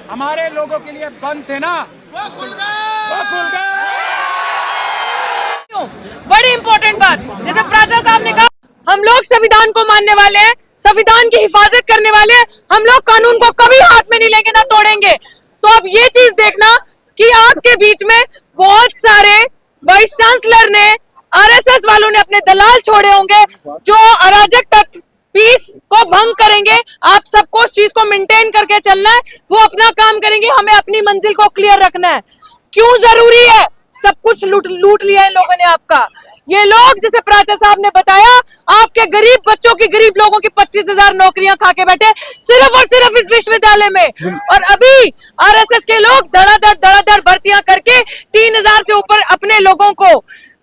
हमारे लोगों के लिए बंद थे ना, वो खुल गए। बड़ी इंपॉर्टेंट बात, जैसे प्राचा साहब ने कहा, हम लोग संविधान को मानने वाले हैं, संविधान की हिफाजत करने वाले हैं, हम लोग कानून को कभी हाथ में नहीं लेंगे, ना तोड़ेंगे। तो अब ये चीज देखना कि आपके बीच में बहुत सारे वाइस चांसलर ने, आरएसएस वालों ने अपने दलाल छोड़े होंगे जो अराजक तत्व पीस को भंग करेंगे। आप सबको उस चीज को मेंटेन करके चलना है, वो अपना काम करेंगे, हमें अपनी मंजिल को क्लियर रखना है। क्यों जरूरी है? सब कुछ लूट लिया है लोगों ने आपका। ये लोग, जैसे प्राचा साहब ने बताया, आपके गरीब बच्चों की, गरीब लोगों की 25,000 नौकरियां खा के बैठे सिर्फ और सिर्फ इस विश्वविद्यालय में। और अभी आरएसएस के लोग धड़ाधड़ भर्तियां करके 3,000 से ऊपर अपने लोगों को,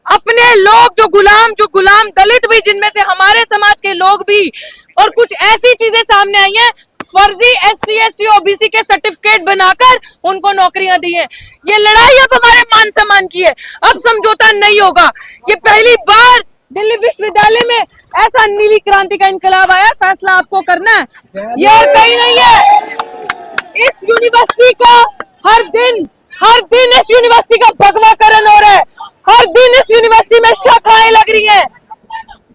अपने लोग जो गुलाम दलित भी, जिनमें से हमारे समाज के लोग भी, और कुछ ऐसी चीजें सामने आई हैं, फर्जी एससी एसटी ओबीसी के सर्टिफिकेट बनाकर उनको नौकरियां दी हैं। ये लड़ाई अब हमारे मान सम्मान की है, अब समझौता नहीं होगा। ये पहली बार दिल्ली विश्वविद्यालय में ऐसा नीली क्रांति का इनकलाब आया, फैसला आपको करना है, ये और कहीं नहीं है। इस यूनिवर्सिटी को हर दिन इस यूनिवर्सिटी का भगवाकरण हो रहा है, हर दिन इस यूनिवर्सिटी में शाखाएं लग रही हैं,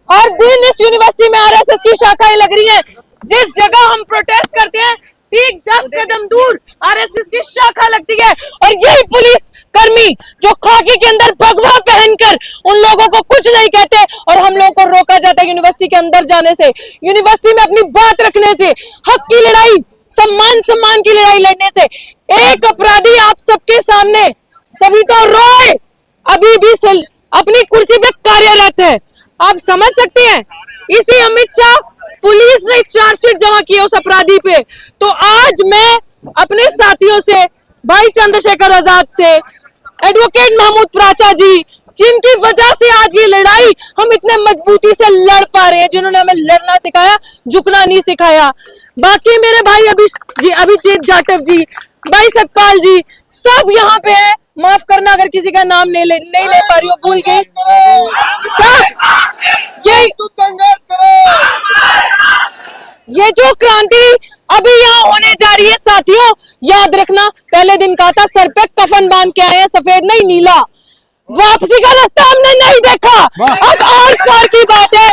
हर दिन इस यूनिवर्सिटी में आरएसएस की शाखाएं लग रही हैं। जिस जगह हम प्रोटेस्ट करते हैं, ठीक 10 कदम दूर आरएसएस की शाखा लगती है। और यही पुलिस कर्मी जो खाकी के अंदर भगवा पहनकर उन लोगों को कुछ नहीं कहते, और हम लोगों को रोका जाता है यूनिवर्सिटी के अंदर जाने से, यूनिवर्सिटी में अपनी बात रखने से, हक की लड़ाई, सम्मान की लड़ाई लड़ने से। एक अपराधी आप सबके सामने, सभी तो रोए, अभी भी अपनी कुर्सी पे कार्यरत है। आप समझ सकते हैं, इसी अमित शाह पुलिस ने चार्जशीट जमा की है उस अपराधी पे। तो आज मैं अपने साथियों से, भाई चंद्रशेखर आजाद से, एडवोकेट महमूद प्राचा जी, जिनकी वजह से आज ये लड़ाई हम इतने मजबूती से लड़ पा रहे हैं, जिन्होंने हमें लड़ना सिखाया, झुकना नहीं सिखाया। बाकी मेरे भाई अभिजीत जाटव जी, भाई सतपाल जी, सब यहाँ पे है। माफ करना अगर किसी का नाम नहीं ले पा रही हो, भूल गई। ये जो क्रांति अभी यहाँ होने जा रही है साथियों, याद रखना, पहले दिन कहा था सर पे कफन बांध के आए हैं, सफेद नहीं नीला। वापसी का रास्ता हमने नहीं देखा, अब और पार की बात है।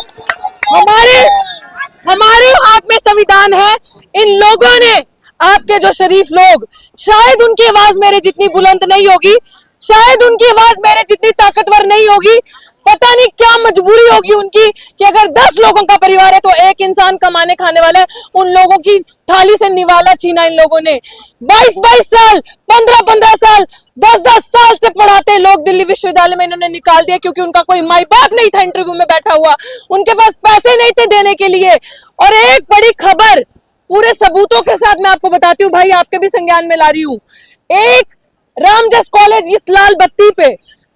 हमारे हाथ में संविधान है। इन लोगों ने, आपके जो शरीफ लोग, शायद उनकी आवाज मेरे जितनी बुलंद नहीं होगी, शायद उनकी आवाज मेरे जितनी ताकतवर नहीं होगी, पता नहीं क्या मजबूरी होगी उनकी कि अगर 10 लोगों का परिवार है तो एक इंसान कमाने खाने वाला है, उन लोगों की थाली से निवाला छीना इन लोगों ने। 22-22 साल, 15-15 साल, 10-10 साल से पढ़ाते लोग दिल्ली विश्वविद्यालय में इन्होंने निकाल दिया, क्योंकि उनका कोई माई बाप नहीं था इंटरव्यू में बैठा हुआ, उनके पास पैसे नहीं थे देने के लिए। और एक बड़ी खबर पूरे सबूतों के साथ मैं आपको बताती हूँ भाई, आपके भी संज्ञान में ला रही हूँ। एक रामजस कॉलेज, इस लाल बत्ती पे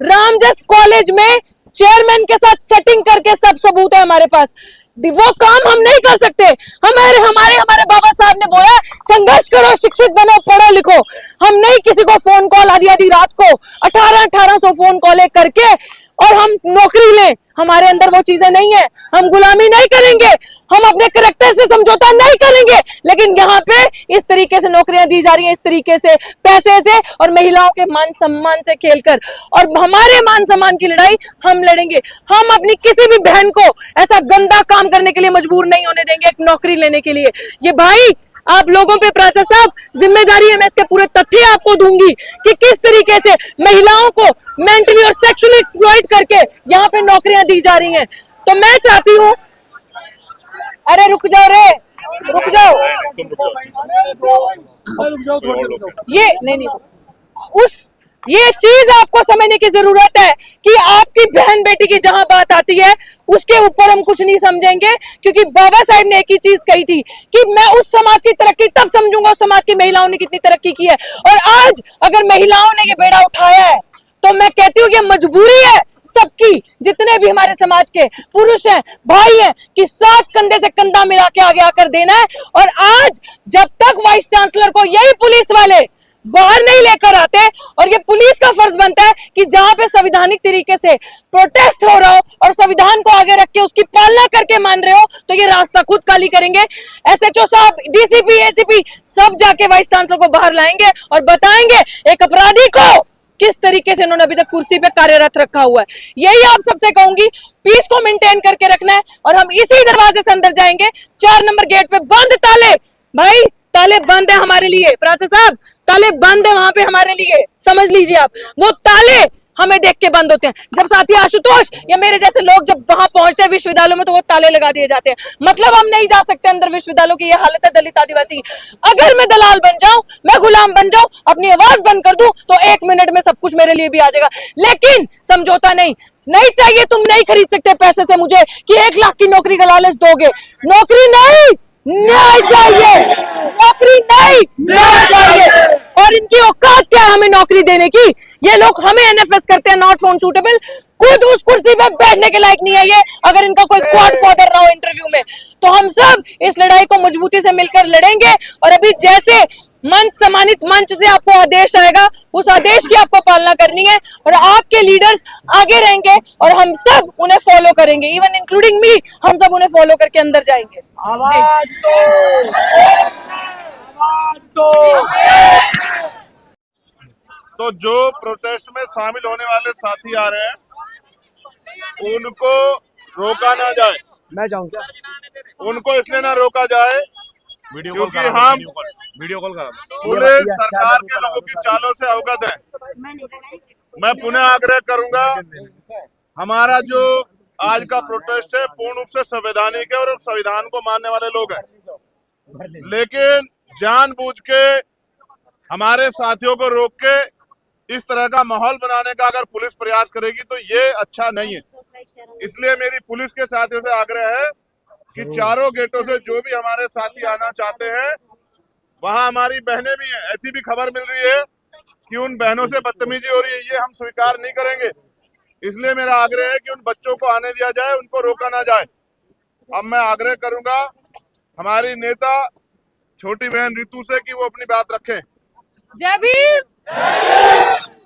रामजस कॉलेज में चेयरमैन के साथ सेटिंग करके सब सबूत है हमारे पास। वो काम हम नहीं कर सकते। हमारे बाबा साहब ने बोला संघर्ष करो, शिक्षित बनो, पढ़ो लिखो। हम नहीं किसी को फोन कॉल आधी रात को 1800 फोन कॉल करके और हम नौकरी लें, हमारे अंदर वो चीजें नहीं है। हम गुलामी नहीं करेंगे, हम अपने कैरेक्टर से समझौता नहीं करेंगे, लेकिन यहाँ पे इस तरीके से नौकरियां दी जा रही हैं, इस तरीके से पैसे से और महिलाओं के मान सम्मान से खेलकर, और हमारे मान सम्मान की लड़ाई हम लड़ेंगे। हम अपनी किसी भी बहन को ऐसा गंदा काम करने के लिए मजबूर नहीं होने देंगे एक नौकरी लेने के लिए। ये भाई आप लोगों पे प्राचा साहब जिम्मेदारी है, मैं इसके पूरे तथ्य आपको दूंगी कि किस तरीके से महिलाओं को मेंटली और सेक्सुअली एक्सप्लॉइट करके यहाँ पे नौकरियां दी जा रही हैं। तो मैं चाहती हूँ, अरे रुक जाओ रे, रुक जाओ, ये नहीं, ये चीज आपको समझने की जरूरत है कि आपकी बहन बेटी की जहां बात आती है उसके ऊपर हम कुछ नहीं समझेंगे, क्योंकि बाबा साहब ने एक ही चीज कही थी कि मैं उस समाज की तरक्की तब समझूंगा उस समाज की महिलाओं ने कितनी तरक्की की है। और आज अगर महिलाओं ने ये बेड़ा उठाया है तो मैं कहती हूँ कि मजबूरी है सबकी, जितने भी हमारे समाज के पुरुष हैं, भाई हैं, कि साथ कंधे से कंधा मिला के आगे आकर देना है। और आज जब तक वाइस चांसलर को यही पुलिस वाले बाहर नहीं लेकर आते। और ये पुलिस का फर्ज बनता है कि जहां पे संवैधानिक तरीके से प्रोटेस्ट हो रहा हो और संविधान को आगे रख के उसकी पालना करके मान रहे हो, तो ये रास्ता खुद खाली करेंगे। एसएचओ साहब, डीसीपी, एसीपी सब जाके वाइस चांसलर को बाहर लाएंगे और बताएंगे एक अपराधी को किस तरीके से उन्होंने अभी तक कुर्सी पे कार्यरत रखा हुआ है। यही आप सबसे कहूंगी, पीस को मेंटेन करके रखना है और हम इसी दरवाजे से अंदर जाएंगे। 4 नंबर गेट पे बंद ताले, भाई ताले बंद है हमारे लिए। प्राचा साहब, ताले बंद है वहां पे हमारे लिए, समझ लीजिए आप। वो ताले हमें देख के बंद होते हैं। जब साथी आशुतोष या मेरे जैसे लोग जब वहां पहुंचते हैं विश्वविद्यालयों में, तो वो ताले लगा दिए जाते हैं। मतलब हम नहीं जा सकते अंदर विश्वविद्यालयों की। ये हालत है दलित आदिवासी की। अगर मैं दलाल बन जाऊं, मैं गुलाम बन जाऊं, अपनी आवाज बंद कर दूं, तो 1 मिनट में सब कुछ मेरे लिए भी आ जाएगा। लेकिन समझौता नहीं चाहिए। तुम नहीं खरीद सकते पैसे से मुझे कि 1 लाख की नौकरी का लालच दोगे। नौकरी नहीं चाहिए, नौकरी नहीं चाहिए। और इनकी औकात क्या है हमें नौकरी देने की? ये लोग हमें एनएफएस करते हैं, नॉट फाउंड सूटेबल। खुद उस कुर्सी पे बैठने के लायक नहीं है ये, अगर इनका कोई क्वाड फादर ना हो इंटरव्यू में। तो हम सब इस लड़ाई को मजबूती से मिलकर लड़ेंगे। और अभी जैसे मंच, सम्मानित मंच से आपको आदेश आएगा, उस आदेश की आपको पालना करनी है। और आपके लीडर्स आगे रहेंगे और हम सब उन्हें फॉलो करेंगे, इवन इंक्लूडिंग मी। हम सब उन्हें फॉलो करके अंदर जाएंगे। आवाज दो, आवाज दो। तो जो प्रोटेस्ट में शामिल होने वाले साथी आ रहे हैं, उनको रोका ना जाए। मैं जाऊं क्या? उनको इसलिए ना रोका जाए क्योंकि हम वीडियो कॉल करा पुलिस सरकार के लोगों की चालों से अवगत है। मैं पुनः आग्रह करूंगा, हमारा जो आज का प्रोटेस्ट है पूर्ण रूप से संवैधानिक है और संविधान को मानने वाले लोग हैं। लेकिन जानबूझ के हमारे साथियों को रोक के इस तरह का माहौल बनाने का अगर पुलिस प्रयास करेगी तो ये अच्छा नहीं है। इसलिए मेरी पुलिस के साथियों से आग्रह है कि चारों गेटों से जो भी हमारे साथी आना चाहते हैं, वहां हमारी बहनें भी हैं। ऐसी भी खबर मिल रही है कि उन बहनों से बदतमीजी हो रही है, ये हम स्वीकार नहीं करेंगे। इसलिए मेरा आग्रह है कि उन बच्चों को आने दिया जाए, उनको रोका ना जाए। अब मैं आग्रह करूंगा हमारी नेता छोटी बहन रितु से कि वो अपनी बात रखें। जय भीम,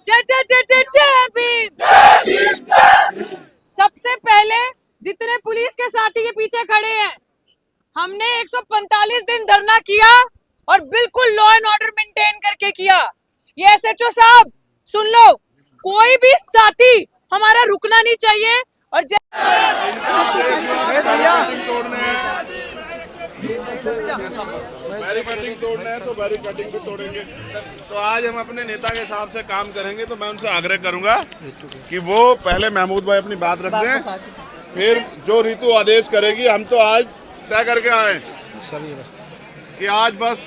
जय भीम। सबसे पहले जितने पुलिस के साथी के पीछे खड़े हैं, हमने 145 दिन धरना किया और बिल्कुल लॉ एंड ऑर्डर मेंटेन करके किया। ये एसएचओ साहब सुन लो, कोई भी साथी हमारा रुकना नहीं चाहिए। और बैरिकेडिंग तोड़ना है तो बैरिकेडिंग भी तोड़ेंगे। तो आज हम अपने नेता के हिसाब से काम करेंगे। तो मैं उनसे आग्रह करूंगा कि वो पहले महमूद भाई अपनी बात रख दें, फिर जो ऋतु आदेश करेगी। हम तो आज तय करके आए कि आज बस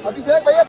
अभिषेक भैया